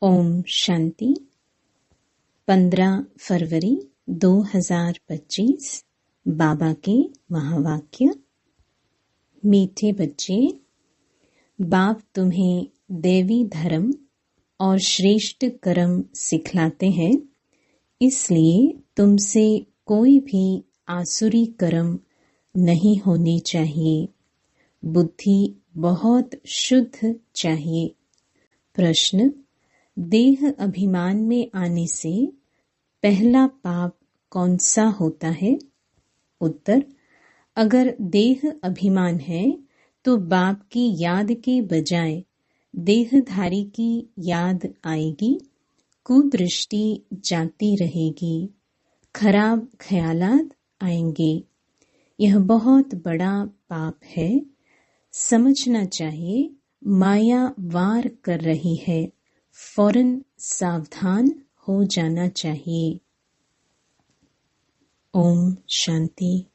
ओम शांति। 15 फरवरी 2025 बाबा के महावाक्य। मीठे बच्चे, बाप तुम्हें देवी धर्म और श्रेष्ठ कर्म सिखलाते हैं, इसलिए तुमसे कोई भी आसुरी कर्म नहीं होने चाहिए। बुद्धि बहुत शुद्ध चाहिए। प्रश्न: देह अभिमान में आने से पहला पाप कौन सा होता है? उत्तर: अगर देह अभिमान है तो बाप की याद के बजाय देहधारी की याद आएगी, कुदृष्टि जाती रहेगी, खराब ख्यालात आएंगे। यह बहुत बड़ा पाप है। समझना चाहिए माया वार कर रही है, फौरन सावधान हो जाना चाहिए। ओम शांति।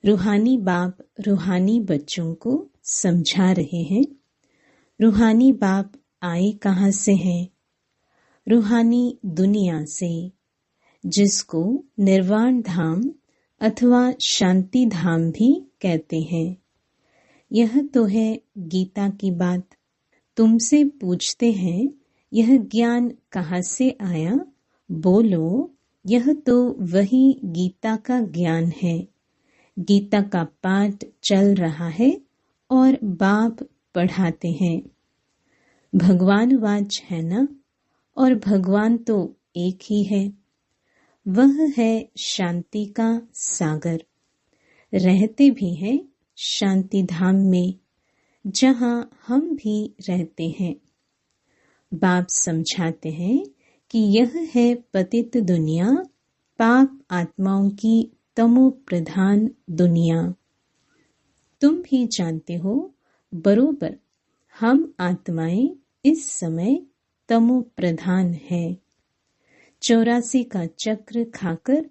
रूहानी बाप रूहानी बच्चों को समझा रहे हैं। रूहानी बाप आए कहाँ से हैं? रूहानी दुनिया से, जिसको निर्वाण धाम अथवा शांति धाम भी कहते हैं। यह तो है गीता की बात। तुमसे पूछते हैं यह ज्ञान कहाँ से आया? बोलो, यह तो वही गीता का ज्ञान है। गीता का पाठ चल रहा है और बाप पढ़ाते हैं। भगवान वाच है ना, और भगवान तो एक ही है। वह है शांति का सागर। रहते भी हैं शांति धाम में, जहाँ हम भी रहते हैं। बाप समझाते हैं कि यह है पतित दुनिया, पाप आत्माओं की तमो प्रधान दुनिया। तुम भी जानते हो बरोबर, हम आत्माएं इस समय तमो प्रधान है। 84 का चक्र खाकर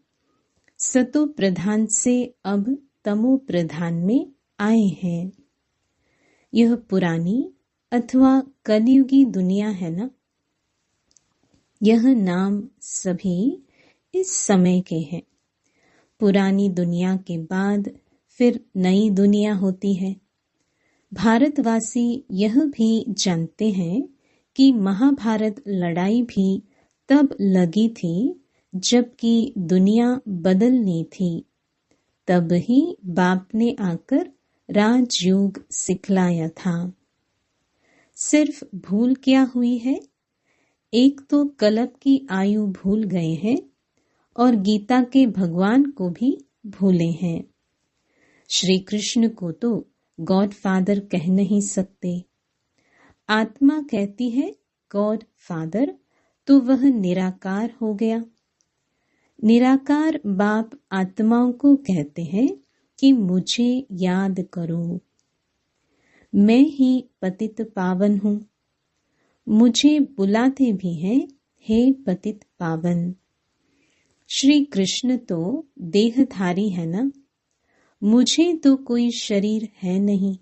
सतो प्रधान से अब तमो प्रधान में आए हैं। यह पुरानी अथवा कलयुगी दुनिया है ना। यह नाम सभी इस समय के हैं। पुरानी दुनिया के बाद फिर नई दुनिया होती है। भारतवासी यह भी जानते हैं कि महाभारत लड़ाई भी तब लगी थी जबकि दुनिया बदलनी थी। तब ही बाप ने आकर राजयोग सिखलाया था। सिर्फ भूल क्या हुई है? एक तो कल्प की आयु भूल गए हैं और गीता के भगवान को भी भूले हैं। श्री कृष्ण को तो गॉड फादर कह नहीं सकते। आत्मा कहती है गॉड फादर, तो वह निराकार हो गया। निराकार बाप आत्माओं को कहते हैं कि मुझे याद करो। मैं ही पतित पावन हूँ। मुझे बुलाते भी हैं हे पतित पावन। श्री कृष्ण तो देहधारी है ना। मुझे तो कोई शरीर है नहीं।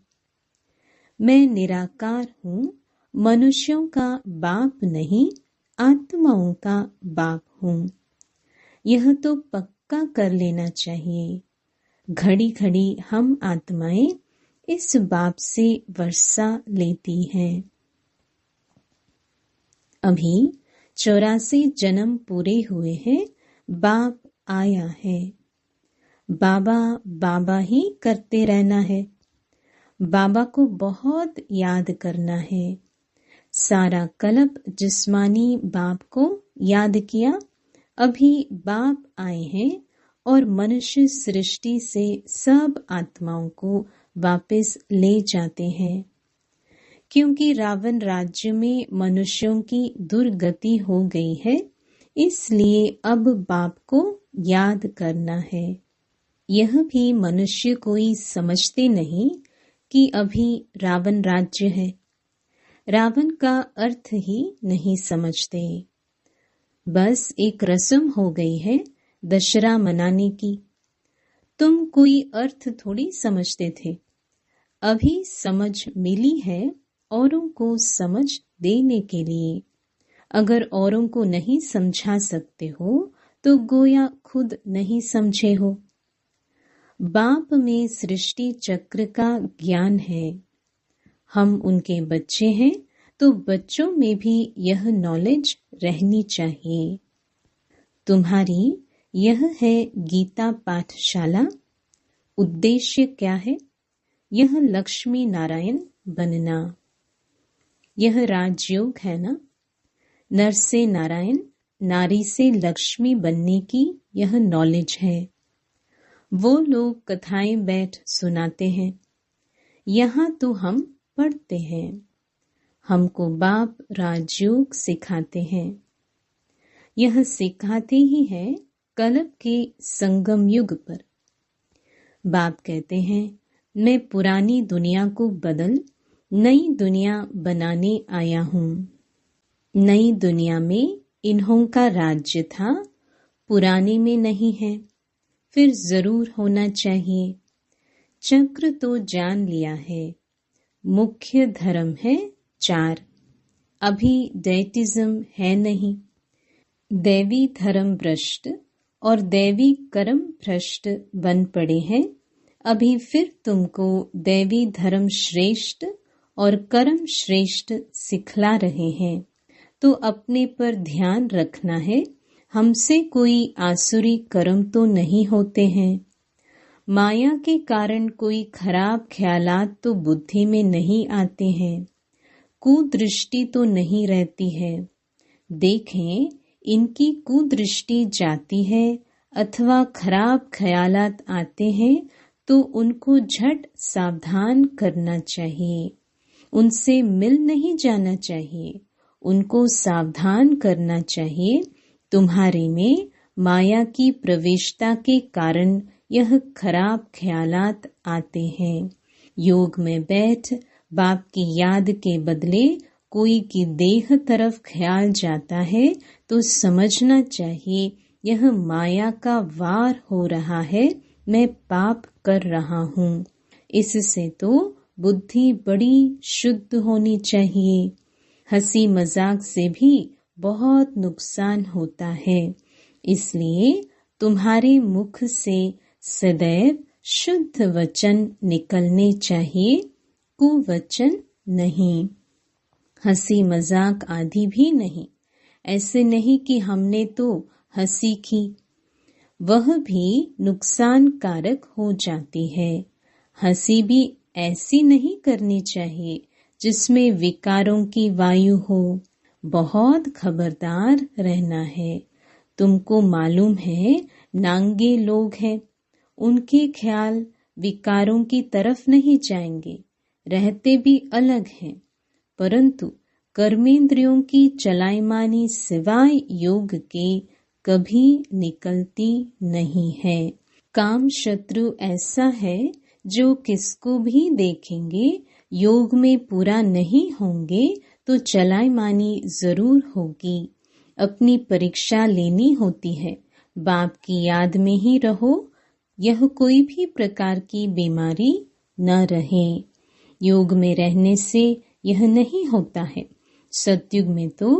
मैं निराकार हूँ, मनुष्यों का बाप नहीं, आत्माओं का बाप हूँ। यह तो पक्का कर लेना चाहिए। घड़ी घड़ी हम आत्माएं इस बाप से वर्षा लेती हैं। अभी 84 जन्म पूरे हुए हैं। बाप आया है। बाबा बाबा ही करते रहना है। बाबा को बहुत याद करना है। सारा कल्प जिस्मानी बाप को याद किया। अभी बाप आए हैं और मनुष्य सृष्टि से सब आत्माओं को वापस ले जाते हैं। क्योंकि रावण राज्य में मनुष्यों की दुर्गति हो गई है, इसलिए अब बाप को याद करना है। यह भी मनुष्य कोई समझते नहीं कि अभी रावण राज्य है। रावण का अर्थ ही नहीं समझते। बस एक रस्म हो गई है दशहरा मनाने की। तुम कोई अर्थ थोड़ी समझते थे। अभी समझ मिली है औरों को समझ देने के लिए। अगर औरों को नहीं समझा सकते हो तो गोया खुद नहीं समझे हो। बाप में सृष्टि चक्र का ज्ञान है। हम उनके बच्चे हैं तो बच्चों में भी यह नॉलेज रहनी चाहिए। तुम्हारी यह है गीता पाठशाला। उद्देश्य क्या है? यह लक्ष्मी नारायण बनना। यह राजयोग है ना। नर से नारायण, नारी से लक्ष्मी बनने की यह नॉलेज है। वो लोग कथाएं बैठ सुनाते हैं, यहाँ तो हम पढ़ते हैं। हमको बाप राजयोग सिखाते हैं। यह सिखाते ही है कलप के संगम युग पर। बाप कहते हैं, मैं पुरानी दुनिया को बदल नई दुनिया बनाने आया हूँ। नई दुनिया में इन्हों का राज्य था, पुराने में नहीं है, फिर जरूर होना चाहिए। चक्र तो जान लिया है। मुख्य धर्म है 4। अभी डेटिज्म है नहीं। दैवी धर्म भ्रष्ट और दैवी कर्म भ्रष्ट बन पड़े हैं। अभी फिर तुमको दैवी धर्म श्रेष्ठ और कर्म श्रेष्ठ सिखला रहे हैं, तो अपने पर ध्यान रखना है। हमसे कोई आसुरी कर्म तो नहीं होते हैं। माया के कारण कोई खराब ख्यालात तो बुद्धि में नहीं आते हैं। कुदृष्टि तो नहीं रहती है। देखें, इनकी कुदृष्टि जाती है अथवा खराब ख्यालात आते हैं तो उनको झट सावधान करना चाहिए। उनसे मिल नहीं जाना चाहिए, उनको सावधान करना चाहिए। तुम्हारे में माया की प्रवेशता के कारण यह खराब ख्यालात आते हैं। योग में बैठ बाप की याद के बदले कोई की देह तरफ ख्याल जाता है तो समझना चाहिए यह माया का वार हो रहा है, मैं पाप कर रहा हूँ। इससे तो बुद्धि बड़ी शुद्ध होनी चाहिए। हंसी मजाक से भी बहुत नुकसान होता है, इसलिए तुम्हारे मुख से सदैव शुद्ध वचन निकलने चाहिए, कुवचन नहीं। हंसी मजाक आदि भी नहीं। ऐसे नहीं कि हमने तो हंसी की, वह भी नुकसान कारक हो जाती है। हंसी भी ऐसी नहीं करनी चाहिए जिसमें विकारों की वायु हो। बहुत खबरदार रहना है। तुमको मालूम है नांगे लोग हैं, उनके ख्याल विकारों की तरफ नहीं जाएंगे, रहते भी अलग हैं, परंतु कर्मेंद्रियों की चलायमानी सिवाय योग के कभी निकलती नहीं है। काम शत्रु ऐसा है जो किसको भी देखेंगे योग में पूरा नहीं होंगे तो चलायमानी जरूर होगी। अपनी परीक्षा लेनी होती है। बाप की याद में ही रहो, यह कोई भी प्रकार की बीमारी न रहे। योग में रहने से यह नहीं होता है। सतयुग में तो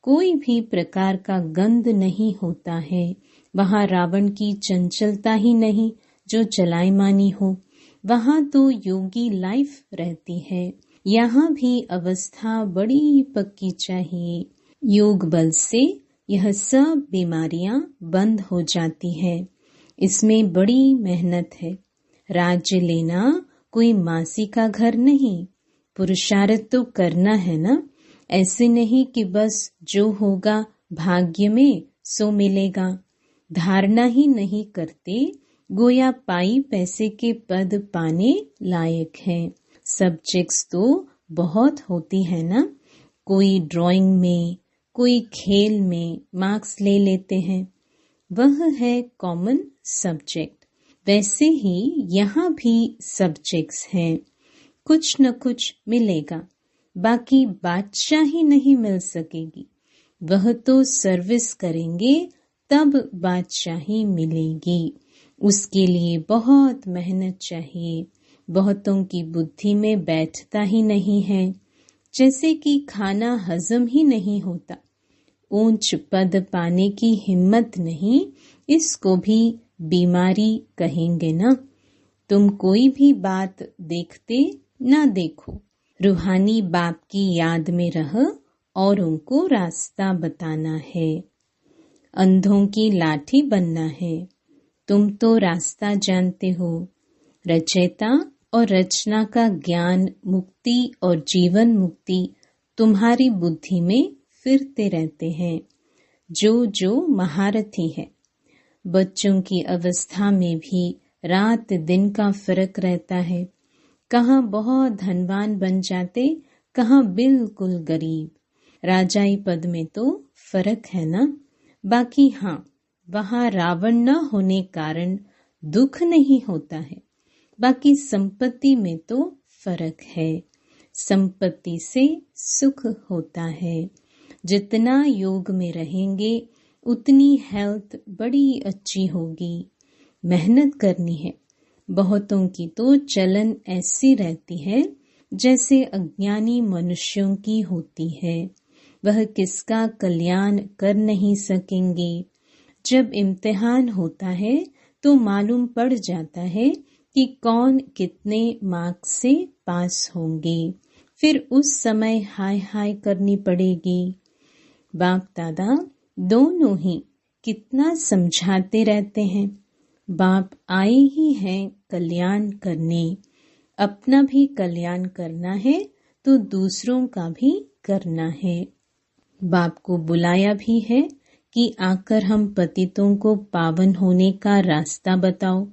कोई भी प्रकार का गंध नहीं होता है। वहाँ रावण की चंचलता ही नहीं जो चलायमानी हो। वहाँ तो योगी लाइफ रहती है। यहाँ भी अवस्था बड़ी पक्की चाहिए। योग बल से यह सब बीमारियां बंद हो जाती है। इसमें बड़ी मेहनत है। राज्य लेना कोई मासी का घर नहीं, पुरुषार्थ तो करना है ना। ऐसे नहीं कि बस जो होगा भाग्य में सो मिलेगा। धारणा ही नहीं करते, गोया पाई पैसे के पद पाने लायक हैं। सब्जेक्ट्स तो बहुत होती है ना। कोई ड्राइंग में, कोई खेल में मार्क्स ले लेते हैं, वह है कॉमन सब्जेक्ट। वैसे ही यहाँ भी सब्जेक्ट्स हैं, कुछ न कुछ मिलेगा। बाकी बादशाही नहीं मिल सकेगी। वह तो सर्विस करेंगे तब बादशाही मिलेगी। उसके लिए बहुत मेहनत चाहिए। बहुतों की बुद्धि में बैठता ही नहीं है। जैसे कि खाना हजम ही नहीं होता, ऊंच पद पाने की हिम्मत नहीं, इसको भी बीमारी कहेंगे ना। तुम कोई भी बात देखते ना देखो, रूहानी बाप की याद में रह और उनको रास्ता बताना है। अंधों की लाठी बनना है। तुम तो रास्ता जानते हो। रचयिता और रचना का ज्ञान, मुक्ति और जीवन मुक्ति तुम्हारी बुद्धि में फिरते रहते हैं। जो जो महारथी है, बच्चों की अवस्था में भी रात दिन का फर्क रहता है। कहाँ बहुत धनवान बन जाते, कहाँ बिल्कुल गरीब। राजाई पद में तो फर्क है ना। बाकी हाँ, वहाँ रावण न होने कारण दुख नहीं होता है। बाकी संपत्ति में तो फर्क है। संपत्ति से सुख होता है। जितना योग में रहेंगे उतनी हेल्थ बड़ी अच्छी होगी। मेहनत करनी है। बहुतों की तो चलन ऐसी रहती है जैसे अज्ञानी मनुष्यों की होती है। वह किसका कल्याण कर नहीं सकेंगे। जब इम्तिहान होता है तो मालूम पड़ जाता है कि कौन कितने मार्क्स से पास होंगे। फिर उस समय हाय हाय करनी पड़ेगी। बाप दादा दोनों ही कितना समझाते रहते हैं। बाप आए ही हैं कल्याण करने। अपना भी कल्याण करना है तो दूसरों का भी करना है। बाप को बुलाया भी है कि आकर हम पतितों को पावन होने का रास्ता बताओ।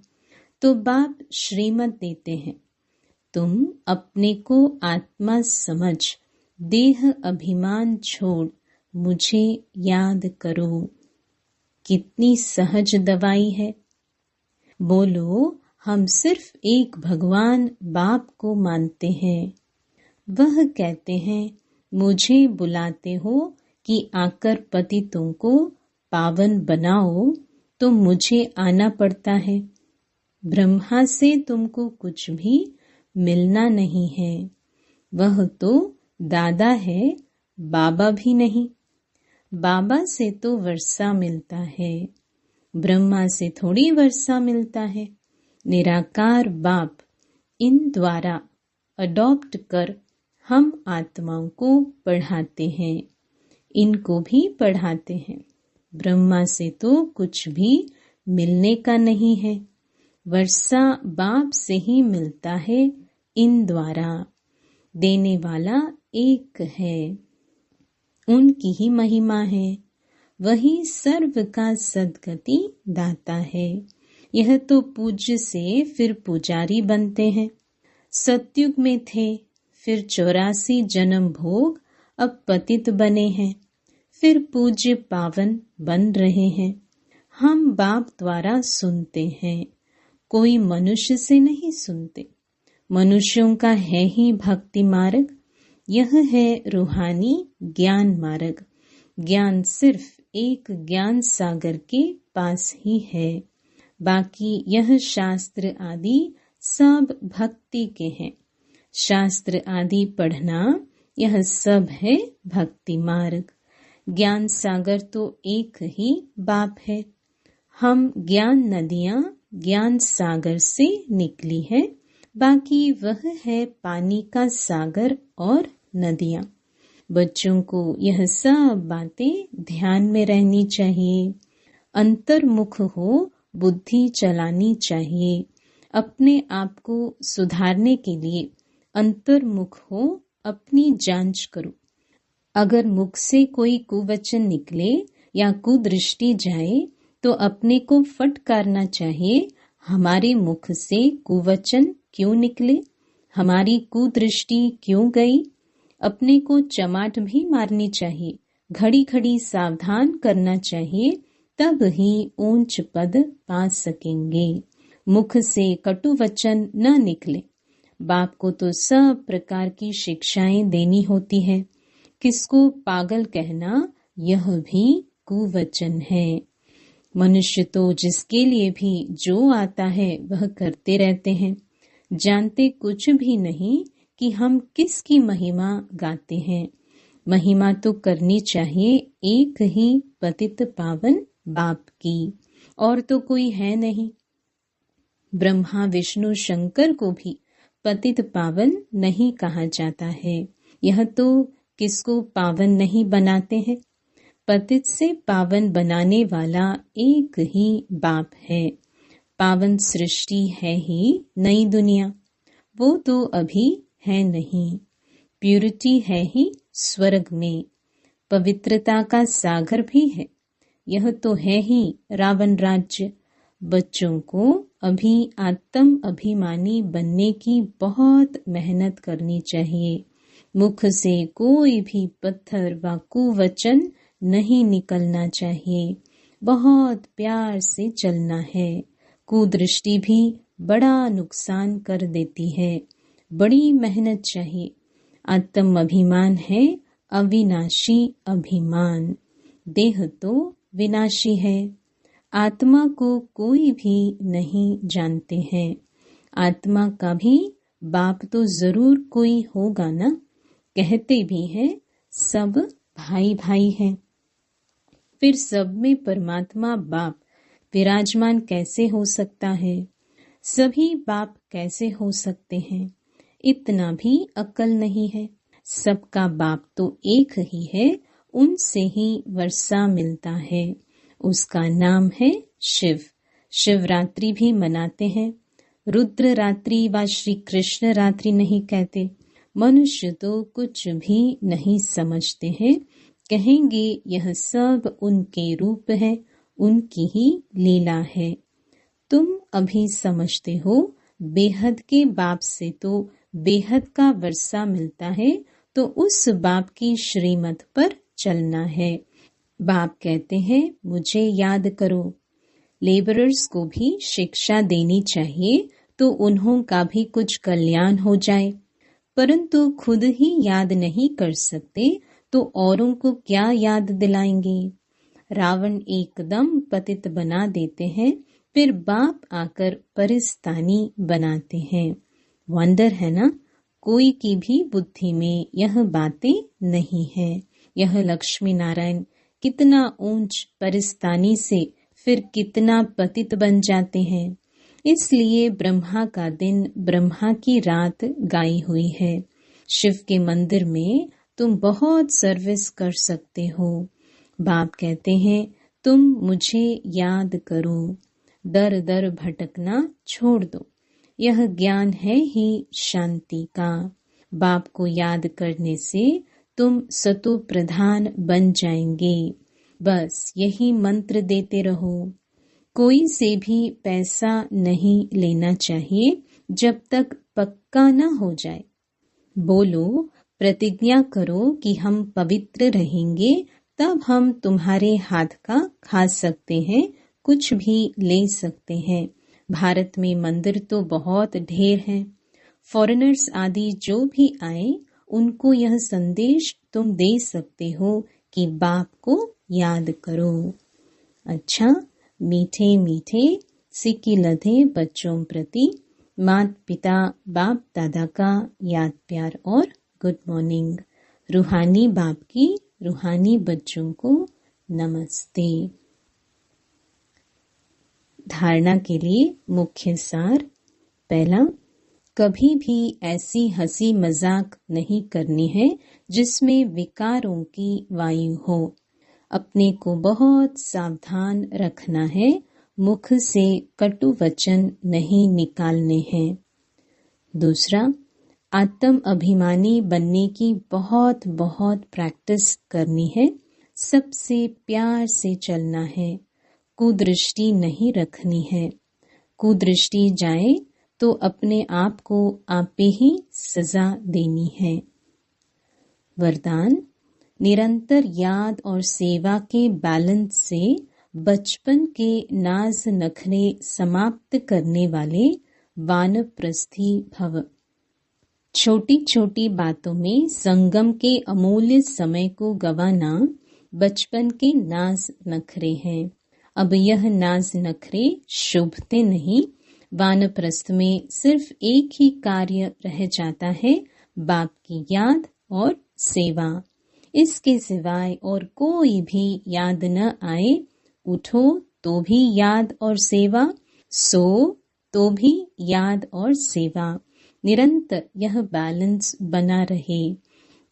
तो बाप श्रीमत देते हैं, तुम अपने को आत्मा समझ देह अभिमान छोड़ मुझे याद करो। कितनी सहज दवाई है। बोलो, हम सिर्फ एक भगवान बाप को मानते हैं। वह कहते हैं, मुझे बुलाते हो कि आकर पतितों को पावन बनाओ, तो मुझे आना पड़ता है। ब्रह्मा से तुमको कुछ भी मिलना नहीं है। वह तो दादा है, बाबा भी नहीं। बाबा से तो वर्षा मिलता है, ब्रह्मा से थोड़ी वर्षा मिलता है। निराकार बाप इन द्वारा अडॉप्ट कर हम आत्माओं को पढ़ाते हैं, इनको भी पढ़ाते हैं। ब्रह्मा से तो कुछ भी मिलने का नहीं है। वर्षा बाप से ही मिलता है। इन द्वारा देने वाला एक है, उनकी ही महिमा है। वही सर्व का सद्गति दाता है। यह तो पूज्य से फिर पुजारी बनते हैं। सतयुग में थे, फिर 84 जन्म भोग, अब पतित बने हैं, फिर पूज्य पावन बन रहे हैं। हम बाप द्वारा सुनते हैं, कोई मनुष्य से नहीं सुनते। मनुष्यों का है ही भक्ति मार्ग, यह है रूहानी ज्ञान मार्ग। ज्ञान सिर्फ एक ज्ञान सागर के पास ही है। बाकी यह शास्त्र आदि सब भक्ति के हैं। शास्त्र आदि पढ़ना यह सब है भक्ति मार्ग। ज्ञान सागर तो एक ही बाप है। हम ज्ञान नदियां ज्ञान सागर से निकली है। बाकी वह है पानी का सागर और नदियां। बच्चों को यह सब बातें ध्यान में रहनी चाहिए। अंतर्मुख हो बुद्धि चलानी चाहिए। अपने आप को सुधारने के लिए अंतर्मुख हो, अपनी जांच करो। अगर मुख से कोई कुवचन निकले या कुदृष्टि जाए तो अपने को फटकारना चाहिए। हमारे मुख से कुवचन क्यों निकले, हमारी कुदृष्टि क्यों गई। अपने को चमाट भी मारनी चाहिए, घड़ी घड़ी सावधान करना चाहिए, तब ही ऊंच पद पा सकेंगे। मुख से कटु वचन न निकले। बाप को तो सब प्रकार की शिक्षाएं देनी होती है। किसको पागल कहना यह भी कुवचन है। मनुष्य तो जिसके लिए भी जो आता है वह करते रहते हैं, जानते कुछ भी नहीं कि हम किसकी महिमा गाते हैं। महिमा तो करनी चाहिए एक ही पतित पावन बाप की, और तो कोई है नहीं। ब्रह्मा विष्णु शंकर को भी पतित पावन नहीं कहा जाता है। यह तो किसको पावन नहीं बनाते हैं। पतित से पावन बनाने वाला एक ही बाप है। पावन सृष्टि है ही नई दुनिया, वो तो अभी है नहीं। प्यूरिटी है ही स्वर्ग में, पवित्रता का सागर भी है। यह तो है ही रावण राज्य। बच्चों को अभी आत्म अभिमानी बनने की बहुत मेहनत करनी चाहिए। मुख से कोई भी पत्थर व कुवचन नहीं निकलना चाहिए। बहुत प्यार से चलना है। कुदृष्टि भी बड़ा नुकसान कर देती है। बड़ी मेहनत चाहिए। आत्म अभिमान है अविनाशी अभिमान। देह तो विनाशी है। आत्मा को कोई भी नहीं जानते हैं। आत्मा का भी बाप तो जरूर कोई होगा ना। कहते भी हैं सब भाई भाई हैं। फिर सब में परमात्मा बाप विराजमान कैसे हो सकता है। सभी बाप कैसे हो सकते हैं, इतना भी अक्ल नहीं है। सबका बाप तो एक ही है, उनसे ही वर्षा मिलता है। उसका नाम है शिव। शिवरात्रि भी मनाते हैं। रुद्र रात्रि व श्री कृष्ण रात्रि नहीं कहते। मनुष्य तो कुछ भी नहीं समझते हैं। कहेंगे यह सब उनके रूप है, उनकी ही लीला है। तुम अभी समझते हो बेहद के बाप से तो बेहद का वर्षा मिलता है, तो उस बाप की श्रीमत पर चलना है। बाप कहते हैं मुझे याद करो। लेबरर्स को भी शिक्षा देनी चाहिए तो उन्हों का भी कुछ कल्याण हो जाए, परंतु खुद ही याद नहीं कर सकते तो औरों को क्या याद दिलाएंगे। रावण एकदम पतित बना देते हैं, फिर बाप आकर परिस्तानी बनाते हैं। वंडर है ना, कोई की भी बुद्धि में यह बातें नहीं है। यह लक्ष्मी नारायण कितना ऊंच परिस्तानी से फिर कितना पतित बन जाते हैं। इसलिए ब्रह्मा का दिन ब्रह्मा की रात गाई हुई है। शिव के मंदिर में तुम बहुत सर्विस कर सकते हो। बाप कहते हैं तुम मुझे याद करो। दर दर भटकना छोड़ दो। यह ज्ञान है ही शांति का। बाप को याद करने से तुम सतो प्रधान बन जाएंगे। बस यही मंत्र देते रहो। कोई से भी पैसा नहीं लेना चाहिए जब तक पक्का न हो जाए। बोलो, प्रतिज्ञा करो कि हम पवित्र रहेंगे, तब हम तुम्हारे हाथ का खा सकते हैं, कुछ भी ले सकते हैं। भारत में मंदिर तो बहुत ढेर हैं। फॉरेनर्स आदि जो भी आए उनको यह संदेश तुम दे सकते हो कि बाप को याद करो। अच्छा, मीठे मीठे सिक्की लधे बच्चों प्रति माता पिता बाप दादा का याद प्यार और गुड मॉर्निंग। रूहानी बाप की रूहानी बच्चों को नमस्ते। धारणा के लिए मुख्य सार। पहला, कभी भी ऐसी हंसी मजाक नहीं करनी है जिसमें विकारों की वायु हो। अपने को बहुत सावधान रखना है। मुख से कटु वचन नहीं निकालने हैं। दूसरा, आत्म अभिमानी बनने की बहुत बहुत प्रैक्टिस करनी है। सबसे प्यार से चलना है। कुदृष्टि नहीं रखनी है। कुदृष्टि जाए तो अपने आप को आपे ही सजा देनी है। वरदान, निरंतर याद और सेवा के बैलेंस से बचपन के नाज नखरे समाप्त करने वाले वानप्रस्थी भव। छोटी छोटी बातों में संगम के अमूल्य समय को गंवाना बचपन के नाज नखरे हैं। अब यह नाज नखरे शोभते नहीं। वानप्रस्थ में सिर्फ एक ही कार्य रह जाता है, बाप की याद और सेवा। इसके सिवाय और कोई भी याद न आए, उठो तो भी याद और सेवा, सो तो भी याद और सेवा। निरंतर यह बैलेंस बना रहे।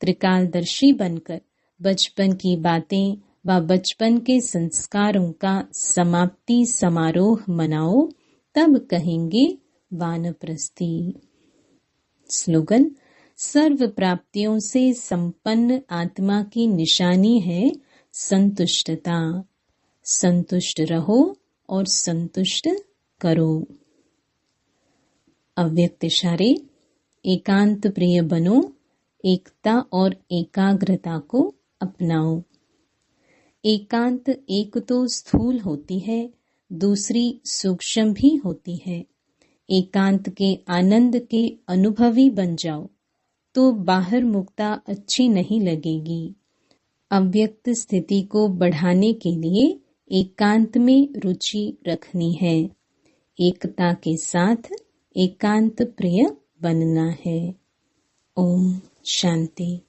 त्रिकालदर्शी बनकर बचपन की बातें व बचपन के संस्कारों का समाप्ति समारोह मनाओ, तब कहेंगे वानप्रस्थी। स्लोगन: सर्व प्राप्तियों से संपन्न आत्मा की निशानी है संतुष्टता। संतुष्ट रहो और संतुष्ट करो। अव्यक्त इशारे: एकांत प्रिय बनो, एकता और एकाग्रता को अपनाओ। एकांत एक तो स्थूल होती है, दूसरी सूक्ष्म भी होती है। एकांत के आनंद के अनुभवी बन जाओ तो बाहर मुक्ता अच्छी नहीं लगेगी। अव्यक्त स्थिति को बढ़ाने के लिए एकांत में रुचि रखनी है। एकता के साथ एकांत प्रिय बनना है। ओम शांति।